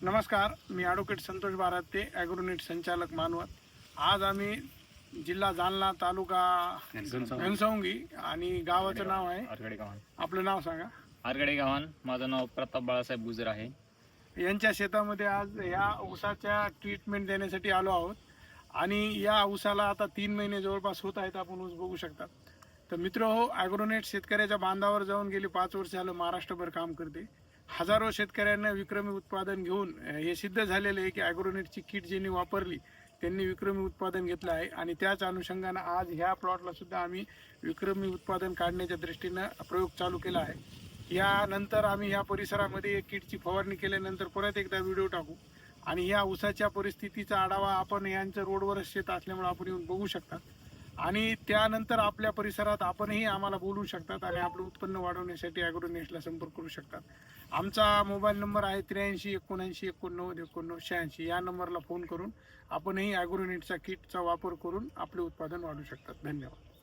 नमस्कार, मी ॲडव्होकेट संतोष बाराते, ॲग्रोनेट संचालक मानवत. आज आम्ही जिल्हा जालना, तालुका घनसावंगी आणि गावाचं नाव आहे आरगडे गावान. आपलं नाव सांगा. आरगडे गावान. माझं नाव प्रताप बाळासाहेब गुजर आहे. यांच्या शेतामध्ये आज ह्या ऊसाच्या ट्रीटमेंट देण्यासाठी आलो आहोत आणि या ऊसाला आता 3 महिने जवळपास होत आहेत. आपण ऊस बघू शकता. तर मित्र हो, ॲग्रोनेट शेतकऱ्याच्या बांधावर जाऊन गेली 5 वर्ष झालं महाराष्ट्रभर काम करते. हजारो शेतकऱ्यांना विक्रमी उत्पादन घेऊन हे सिद्ध झालेलं आहे की ॲग्रोनेटची किट ज्यांनी वापरली त्यांनी विक्रमी उत्पादन घेतलं आहे आणि त्याच अनुषंगानं आज ह्या प्लॉटला सुद्धा आम्ही विक्रमी उत्पादन काढण्याच्या दृष्टीनं प्रयोग चालू केला आहे. यानंतर आम्ही ह्या परिसरामध्ये किटची फवारणी केल्यानंतर परत एकदा व्हिडिओ टाकू आणि ह्या ऊसाच्या परिस्थितीचा आढावा आपण यांचं रोडवरच शेत असल्यामुळे आपण येऊन बघू शकता आणि त्यानंतर आपल्या परिसरात आपणही आम्हाला बोलवू शकतात आणि आपलं उत्पन्न वाढवण्यासाठी ॲग्रोनेटला संपर्क करू शकतात. आमचा मोबाईल नंबर आहे 83 79 89 89 86. या नंबरला फोन करून आपणही ॲग्रोनेटचा किटचा वापर करून आपले उत्पादन वाढवू शकतात. धन्यवाद.